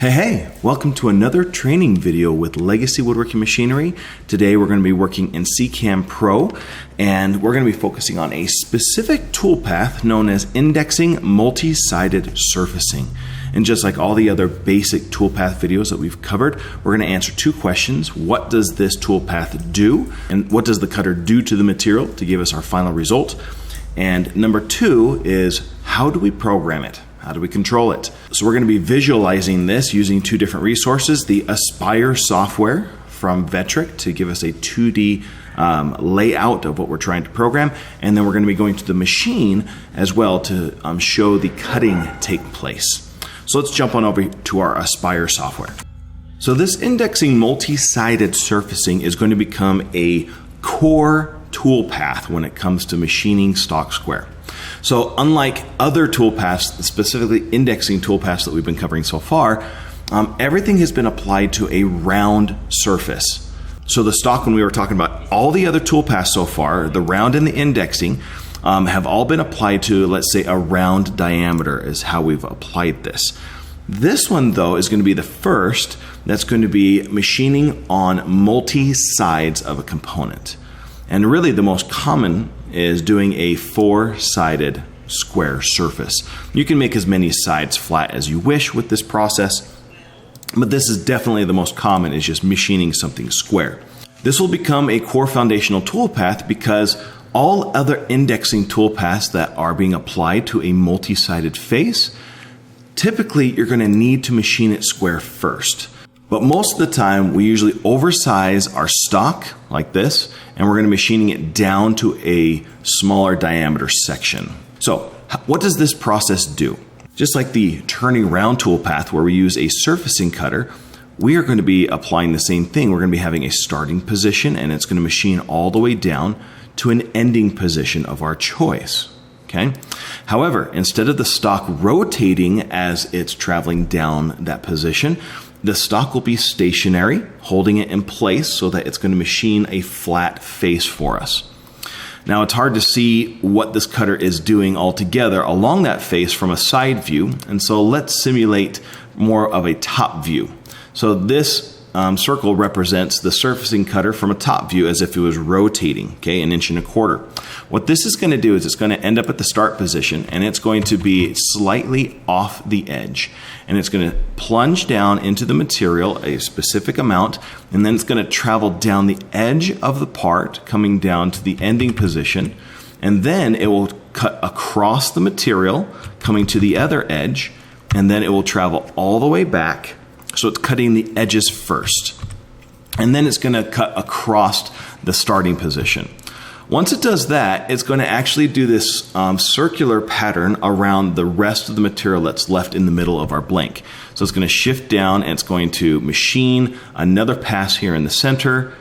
Hey, welcome to another training video with Legacy Woodworking Machinery. Today we're going to be working in CCAM Pro, and we're going to be focusing on a specific toolpath known as indexing multi-sided surfacing. And just like all the other basic toolpath videos that we've covered, we're going to answer two questions. What does this toolpath do? And what does the cutter do to the material to give us our final result? And number two is, how do we program it? How do we control it? So we're going to be visualizing this using two different resources, the Aspire software from Vectric to give us a 2D layout of what we're trying to program, and then we're going to be going to the machine as well to show the cutting take place. So let's jump on over to our Aspire software. So this indexing multi-sided surfacing is going to become a core toolpath when it comes to machining stock square. So unlike other toolpaths, specifically indexing toolpaths that we've been covering so far, everything has been applied to a round surface. So the stock, when we were talking about all the other toolpaths so far, the round and the indexing have all been applied to, let's say, a round diameter is how we've applied this. This one, though, is going to be the first that's going to be machining on multi-sides of a component. And really the most common is doing a four-sided square surface. You can make as many sides flat as you wish with this process, but this is definitely the most common, is just machining something square. This will become a core foundational toolpath because all other indexing toolpaths that are being applied to a multi-sided face, typically you're going to need to machine it square first. But most of the time, we usually oversize our stock like this, and we're going to be machining it down to a smaller diameter section. So what does this process do? Just like the turning round toolpath where we use a surfacing cutter, we are going to be applying the same thing. We're going to be having a starting position, and it's going to machine all the way down to an ending position of our choice. Okay. However, instead of the stock rotating as it's traveling down that position, the stock will be stationary, holding it in place so that it's going to machine a flat face for us. Now, it's hard to see what this cutter is doing altogether along that face from a side view, and so let's simulate more of a top view. So this circle represents the surfacing cutter from a top view as if it was rotating, okay, 1.25 inches. What this is going to do is it's going to end up at the start position, and it's going to be slightly off the edge. And it's going to plunge down into the material a specific amount, and then it's going to travel down the edge of the part, coming down to the ending position, and then it will cut across the material, coming to the other edge, and then it will travel all the way back. So it's cutting the edges first, and then it's going to cut across the starting position. Once it does that, it's going to actually do this circular pattern around the rest of the material that's left in the middle of our blank. So it's going to shift down, and it's going to machine another pass here in the center,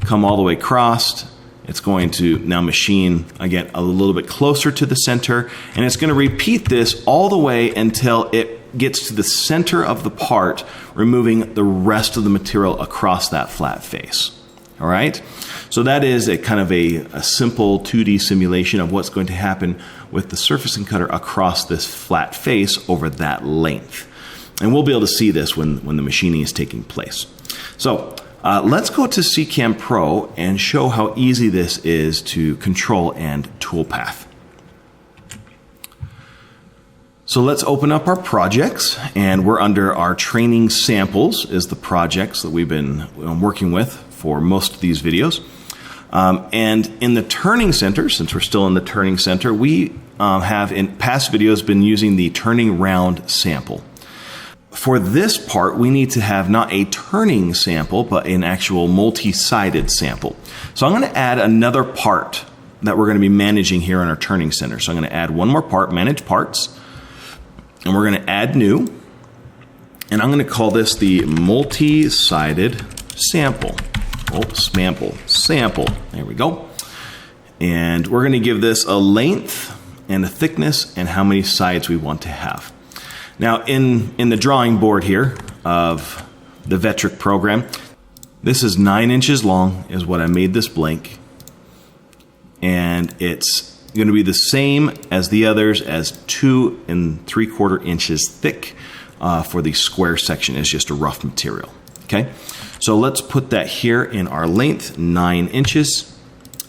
come all the way across. It's going to now machine, again, a little bit closer to the center, and it's going to repeat this all the way until it gets to the center of the part, removing the rest of the material across that flat face. All right, so that is a kind of a simple 2D simulation of what's going to happen with the surfacing cutter across this flat face over that length. And we'll be able to see this when the machining is taking place. So let's go to CCAM Pro and show how easy this is to control and toolpath. So let's open up our projects, and we're under our training samples is the projects that we've been working with for most of these videos. And in the turning center, since we're still in the turning center, we have in past videos been using the turning round sample. For this part, we need to have not a turning sample, but an actual multi-sided sample. So I'm going to add another part that we're going to be managing here in our turning center. So I'm going to add one more part, manage parts. And we're going to add new, and I'm going to call this the multi-sided sample. Sample. There we go. And we're going to give this a length and a thickness and how many sides we want to have. Now, in the drawing board here of the Vectric program, this is 9 inches long is what I made this blank. And it's going to be the same as the others, as 2 3/4 inches thick. for the square section is just a rough material. Okay, so let's put that here in our length, 9 inches,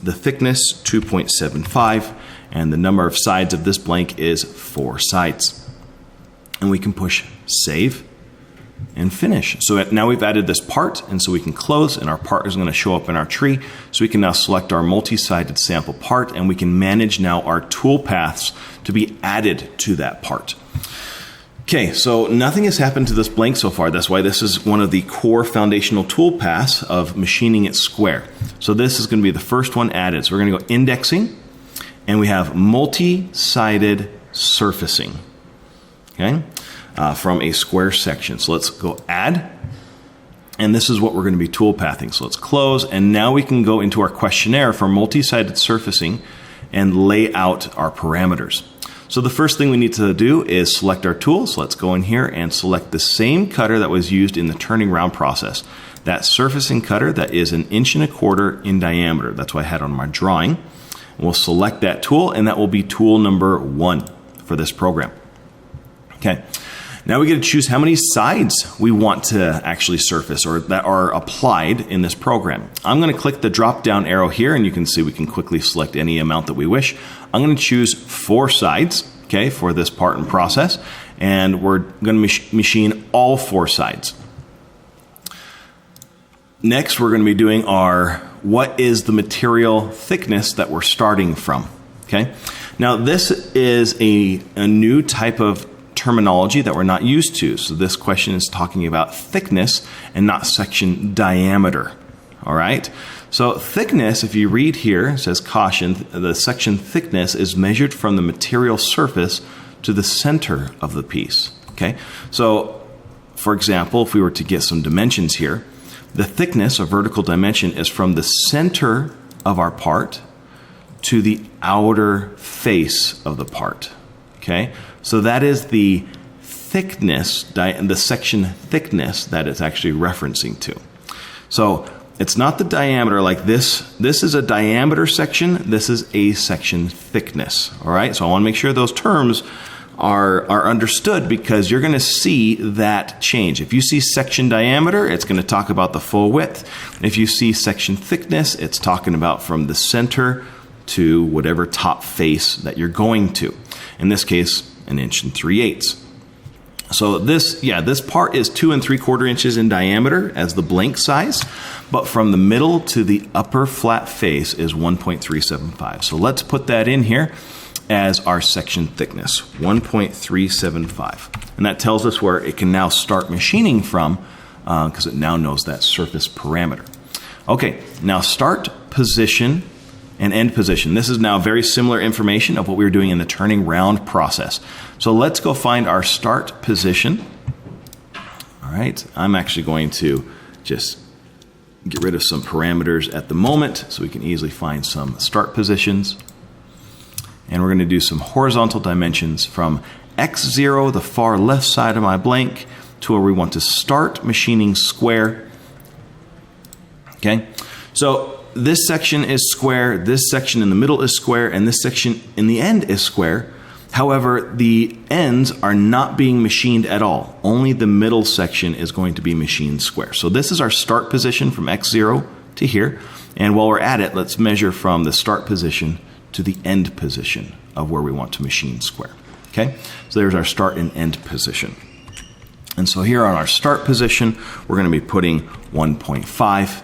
the thickness, 2.75, and the number of sides of this blank is 4 sides. And we can push save and finish. So now we've added this part, and so we can close, and our part is going to show up in our tree. So we can now select our multi-sided sample part, and we can manage now our tool paths to be added to that part. Okay, so nothing has happened to this blank so far. That's why this is one of the core foundational tool paths of machining it square. So this is going to be the first one added. So we're going to go indexing, and we have multi-sided surfacing. Okay, from a square section. So let's go add, and this is what we're going to be tool pathing. So let's close, and now we can go into our questionnaire for multi-sided surfacing and lay out our parameters. So the first thing we need to do is select our tool. So let's go in here and select the same cutter that was used in the turning round process. That surfacing cutter that is 1.25 inches in diameter. That's what I had on my drawing. And we'll select that tool, and that will be tool number 1 for this program. Okay, now we get to choose how many sides we want to actually surface or that are applied in this program. I'm going to click the drop down arrow here, and you can see we can quickly select any amount that we wish. I'm going to choose 4 sides, okay, for this part and process, and we're going to machine all 4 sides. Next, we're going to be doing our what is the material thickness that we're starting from, okay? Now, this is a new type of terminology that we're not used to. So this question is talking about thickness and not section diameter. All right. So thickness, if you read here, it says caution, the section thickness is measured from the material surface to the center of the piece. Okay. So for example, if we were to get some dimensions here, the thickness or vertical dimension is from the center of our part to the outer face of the part. Okay. So that is the thickness, the section thickness that it's actually referencing to. So it's not the diameter like this. This is a diameter section. This is a section thickness. All right. So I want to make sure those terms are understood, because you're going to see that change. If you see section diameter, it's going to talk about the full width. If you see section thickness, it's talking about from the center to whatever top face that you're going to. In this case, 1 3/8 inches. So this part is 2 3/4 inches in diameter as the blank size, but from the middle to the upper flat face is 1.375. So let's put that in here as our section thickness, 1.375. And that tells us where it can now start machining from, because it now knows that surface parameter. Okay, now start position and end position. This is now very similar information of what we were doing in the turning round process. So let's go find our start position. All right, I'm actually going to just get rid of some parameters at the moment so we can easily find some start positions. And we're going to do some horizontal dimensions from X0, the far left side of my blank, to where we want to start machining square. Okay, so this section is square, this section in the middle is square, and this section in the end is square. However, the ends are not being machined at all. Only the middle section is going to be machined square. So this is our start position from X0 to here. And while we're at it, let's measure from the start position to the end position of where we want to machine square. Okay, so there's our start and end position. And so here on our start position, we're going to be putting 1.5.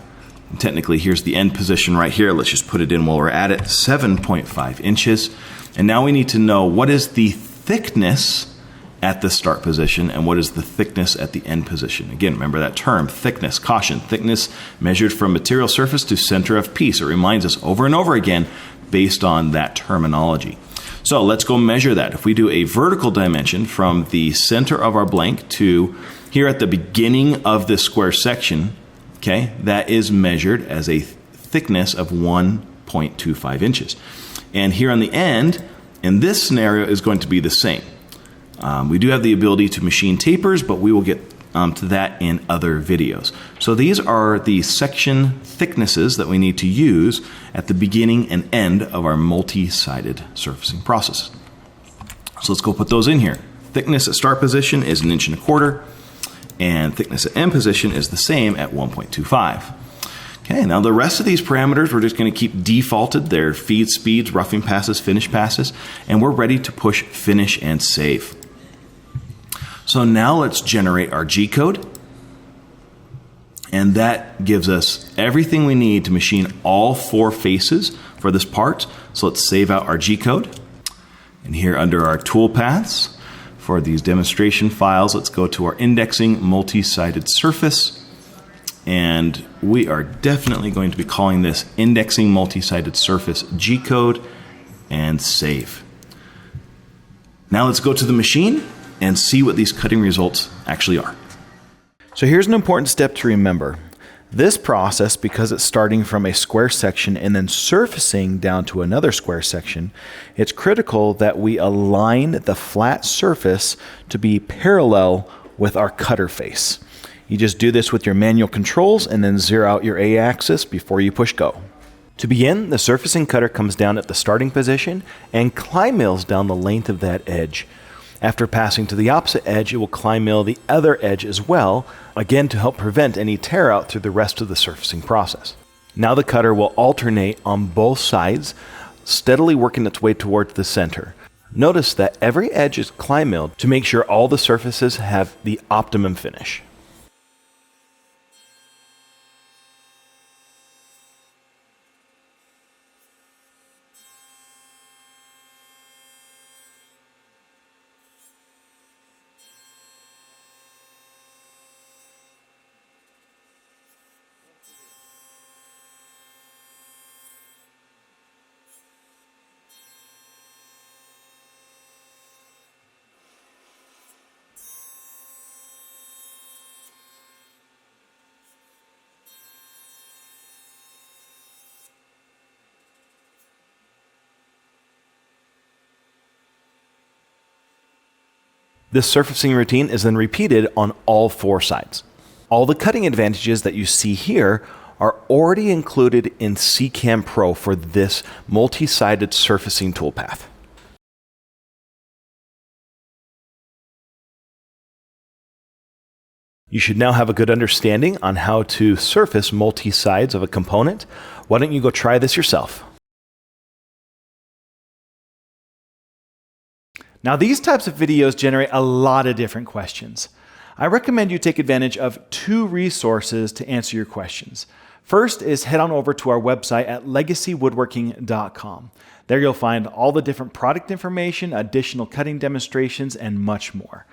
And technically, here's the end position right here. Let's just put it in while we're at it, 7.5 inches. And now we need to know what is the thickness at the start position and what is the thickness at the end position. Again, remember that term, thickness, caution, thickness measured from material surface to center of piece. It reminds us over and over again based on that terminology. So let's go measure that. If we do a vertical dimension from the center of our blank to here at the beginning of this square section, okay, that is measured as a thickness of 1.25 inches. And here on the end, in this scenario, is going to be the same. We do have the ability to machine tapers, but we will get to that in other videos. So these are the section thicknesses that we need to use at the beginning and end of our multi-sided surfacing process. So let's go put those in here. Thickness at start position is 1.25 inches, and thickness at end position is the same at 1.25. Okay, now the rest of these parameters we're just going to keep defaulted. They're feed speeds, roughing passes, finish passes, and we're ready to push finish and save. So now let's generate our G code, and that gives us everything we need to machine all 4 faces for this part. So let's save out our G code, and here under our toolpaths for these demonstration files, let's go to our indexing multi-sided surface. And we are definitely going to be calling this indexing multi-sided surface G code, and save. Now let's go to the machine and see what these cutting results actually are. So here's an important step to remember. This process, because it's starting from a square section and then surfacing down to another square section, it's critical that we align the flat surface to be parallel with our cutter face. You just do this with your manual controls and then zero out your A-axis before you push go. To begin, the surfacing cutter comes down at the starting position and climb mills down the length of that edge. After passing to the opposite edge, it will climb mill the other edge as well, again to help prevent any tear out through the rest of the surfacing process. Now the cutter will alternate on both sides, steadily working its way towards the center. Notice that every edge is climb milled to make sure all the surfaces have the optimum finish. This surfacing routine is then repeated on all 4 sides. All the cutting advantages that you see here are already included in CCAM Pro for this multi-sided surfacing toolpath. You should now have a good understanding on how to surface multi-sides of a component. Why don't you go try this yourself? Now, these types of videos generate a lot of different questions. I recommend you take advantage of 2 resources to answer your questions. First is head on over to our website at legacywoodworking.com. There you'll find all the different product information, additional cutting demonstrations, and much more.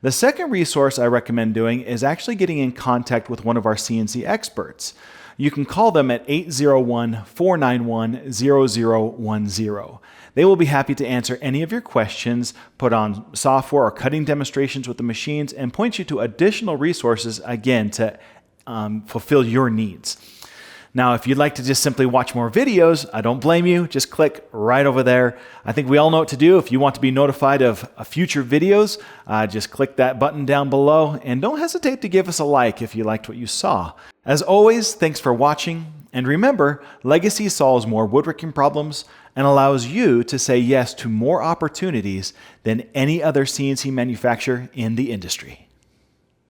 The second resource I recommend doing is actually getting in contact with one of our CNC experts. You can call them at 801-491-0010. They will be happy to answer any of your questions, put on software or cutting demonstrations with the machines, and point you to additional resources, again, to fulfill your needs. Now, if you'd like to just simply watch more videos, I don't blame you. Just click right over there. I think we all know what to do. If you want to be notified of future videos, just click that button down below, and don't hesitate to give us a like if you liked what you saw. As always, thanks for watching. And remember, Legacy solves more woodworking problems and allows you to say yes to more opportunities than any other CNC manufacturer in the industry.